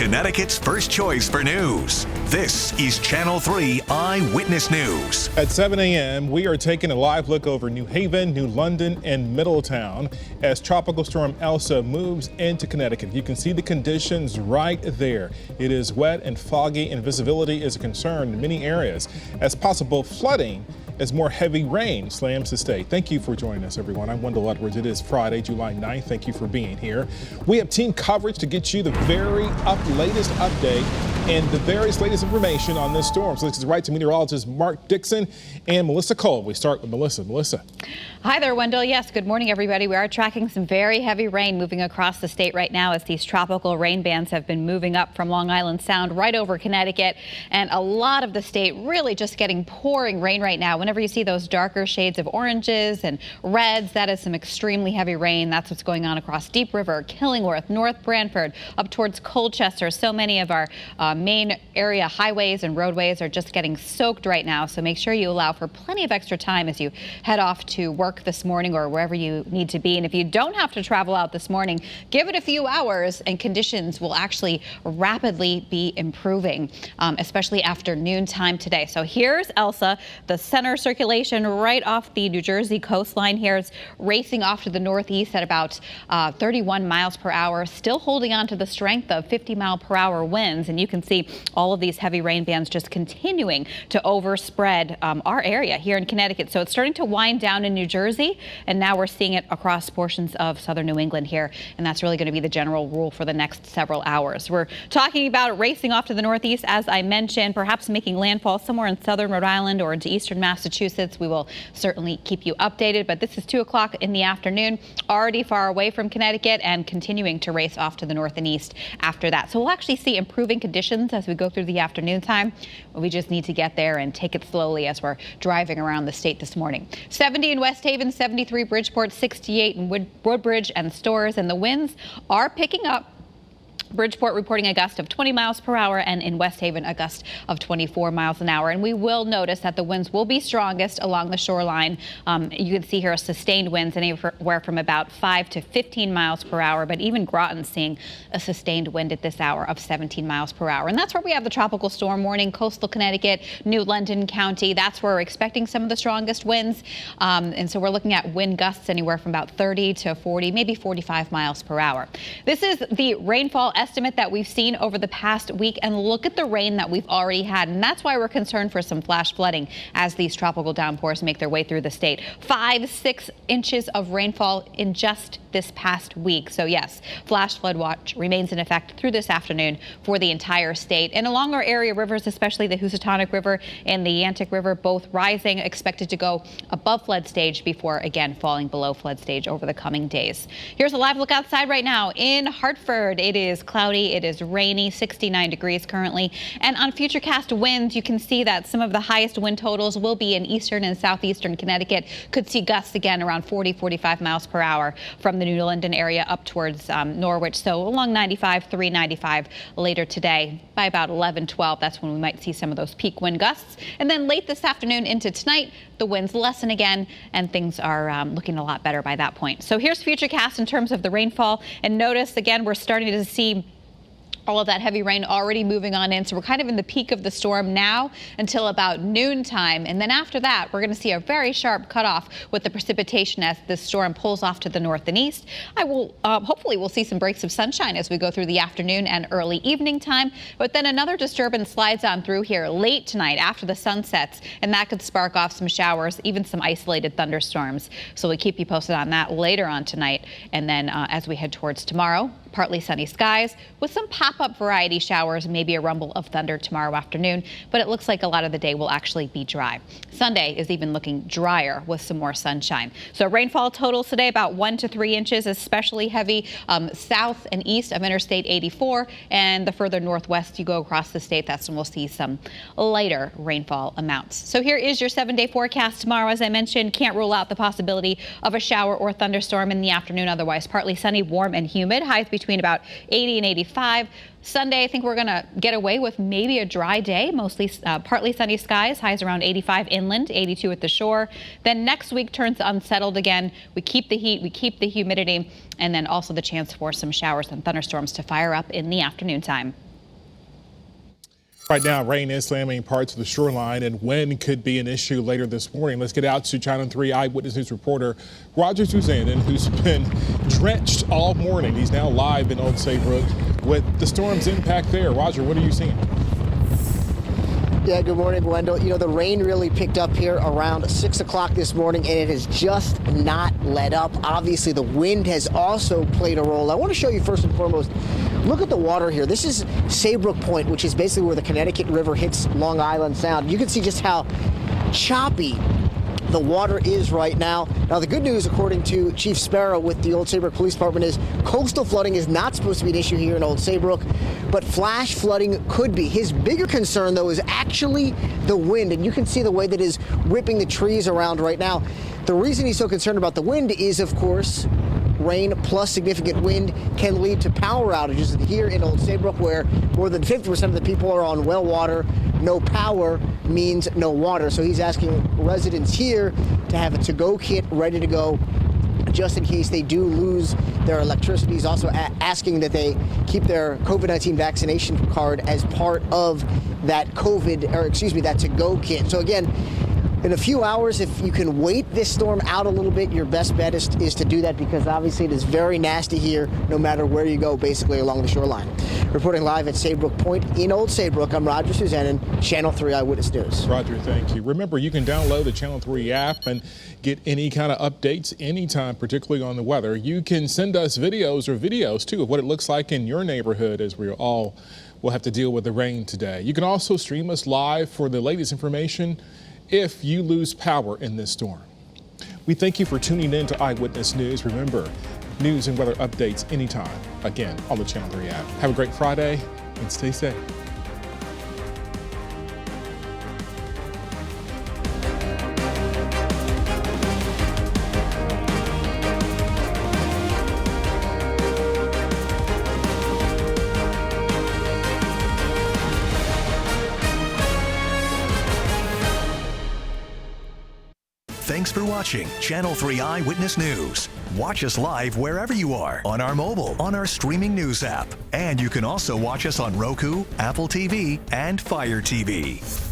Connecticut's first choice for news. This is Channel 3 Eyewitness News. At 7 a.m., we are taking a live look over New Haven, New London, and Middletown as Tropical Storm Elsa moves into Connecticut. You can see the conditions right there. It is wet and foggy, and visibility is a concern in many areas as possible flooding as more heavy rain slams the state. Thank you for joining us, everyone. I'm Wendell. It is Friday, July 9th. Thank you for being here. We have team coverage to get you the very latest update and the very latest information on this storm. So this is right to meteorologist Mark Dixon and Melissa Cole. We start with Melissa. Melissa. Hi there, Wendell. Yes, good morning, everybody. We are tracking some very heavy rain moving across the state right now as these tropical rain bands have been moving up from Long Island Sound right over Connecticut. And a lot of the state really just getting pouring rain right now. Whenever you see those darker shades of oranges and reds, that is some extremely heavy rain. That's what's going on across Deep River, Killingworth, North Branford, up towards Colchester. So many of our main area highways and roadways are just getting soaked right now. So make sure you allow for plenty of extra time as you head off to work this morning or wherever you need to be. And if you don't have to travel out this morning, give it a few hours and conditions will actually rapidly be improving, especially after noontime today. So here's Elsa, the center circulation right off the New Jersey coastline here is racing off to the northeast at about 31 miles per hour, still holding on to the strength of 50-mile-per-hour winds. And you can see all of these heavy rain bands just continuing to overspread our area here in Connecticut. So it's starting to wind down in New Jersey, and now we're seeing it across portions of southern New England here. And that's really going to be the general rule for the next several hours. We're talking about racing off to the northeast, as I mentioned, perhaps making landfall somewhere in southern Rhode Island or into eastern Massachusetts. We will certainly keep you updated, but this is 2 o'clock in the afternoon, already far away from Connecticut and continuing to race off to the north and east after that. So we'll actually see improving conditions as we go through the afternoon time. We just need to get there and take it slowly as we're driving around the state this morning. 70 in West Haven, 73 Bridgeport, 68 in Woodbridge and Storrs, and the winds are picking up. Bridgeport reporting a gust of 20 miles per hour, and in West Haven a gust of 24 miles an hour. And we will notice that the winds will be strongest along the shoreline. You can see here sustained winds anywhere from about 5 to 15 miles per hour, but even Groton's seeing a sustained wind at this hour of 17 miles per hour. And that's where we have the tropical storm warning, coastal Connecticut, New London County. That's where we're expecting some of the strongest winds. And so we're looking at wind gusts anywhere from about 30 to 40, maybe 45 miles per hour. This is the rainfall estimate that we've seen over the past week, and look at the rain that we've already had, and that's why we're concerned for some flash flooding as these tropical downpours make their way through the state. 5-6 inches of rainfall in just this past week. So yes, flash flood watch remains in effect through this afternoon for the entire state. And along our area rivers, especially the Housatonic River and the Yantic River, both rising, expected to go above flood stage before again falling below flood stage over the coming days. Here's a live look outside right now in Hartford. It is cloudy, it is rainy, 69 degrees currently. And on Futurecast winds, you can see that some of the highest wind totals will be in eastern and southeastern Connecticut. Could see gusts again around 40-45 miles per hour from the New London area up towards Norwich. So along 95, 395 later today by about 11-12. That's when we might see some of those peak wind gusts. And then late this afternoon into tonight, the winds lessen again and things are looking a lot better by that point. So here's Futurecast in terms of the rainfall. And notice again, we're starting to see all of that heavy rain already moving on in. So we're kind of in the peak of the storm now until about noontime. And then after that, we're going to see a very sharp cutoff with the precipitation as the storm pulls off to the north and east. Hopefully we'll see some breaks of sunshine as we go through the afternoon and early evening time. But then another disturbance slides on through here late tonight after the sun sets, and that could spark off some showers, even some isolated thunderstorms. So we'll keep you posted on that later on tonight. And then as we head towards tomorrow, partly sunny skies with some pop-up variety showers, maybe a rumble of thunder tomorrow afternoon, but it looks like a lot of the day will actually be dry. Sunday is even looking drier with some more sunshine. So rainfall totals today about 1 to 3 inches, especially heavy south and east of Interstate 84, and the further northwest you go across the state, that's when we'll see some lighter rainfall amounts. So here is your 7-day forecast tomorrow. As I mentioned, can't rule out the possibility of a shower or thunderstorm in the afternoon. Otherwise, partly sunny, warm and humid, highs between about 80 and 85. Sunday, I think we're going to get away with maybe a dry day, mostly partly sunny skies, highs around 85 inland, 82 at the shore. Then next week turns unsettled again. We keep the heat, we keep the humidity, and then also the chance for some showers and thunderstorms to fire up in the afternoon time. Right now, rain is slamming parts of the shoreline, and wind could be an issue later this morning. Let's get out to Channel 3 Eyewitness News reporter Roger Suzanen, who's been drenched all morning. He's now live in Old Saybrook with the storm's impact there. Roger, what are you seeing? Yeah, good morning, Wendell. You know, the rain really picked up here around 6 o'clock this morning, and it has just not let up. Obviously, the wind has also played a role. I want to show you first and foremost, look at the water here. This is Saybrook Point, which is basically where the Connecticut River hits Long Island Sound. You can see just how choppy the water is right now. Now, the good news, according to Chief Sparrow with the Old Saybrook Police Department, is coastal flooding is not supposed to be an issue here in Old Saybrook, but flash flooding could be. His bigger concern, though, is actually the wind, and you can see the way that is whipping the trees around right now. The reason he's so concerned about the wind is, of course, rain plus significant wind can lead to power outages here in Old Saybrook, where more than 50% of the people are on well water. No power means no water. So he's asking residents here to have a to-go kit ready to go just in case they do lose their electricity. He's also asking that they keep their COVID-19 vaccination card as part of that that to-go kit. So again, in a few hours, if you can wait this storm out a little bit, your best bet is to do that, because obviously it is very nasty here no matter where you go, basically along the shoreline. Reporting live at Saybrook Point in Old Saybrook, I'm Roger Suzanen, Channel 3 Eyewitness News. Roger, thank you. Remember, you can download the Channel 3 app and get any kind of updates anytime, particularly on the weather. You can send us videos too of what it looks like in your neighborhood, as we all will have to deal with the rain today. You can also stream us live for the latest information if you lose power in this storm. We thank you for tuning in to Eyewitness News. Remember, news and weather updates anytime, again, on the Channel 3 app. Have a great Friday and stay safe. Thanks for watching Channel 3 Eyewitness News. Watch us live wherever you are, on our mobile, on our streaming news app. And you can also watch us on Roku, Apple TV, and Fire TV.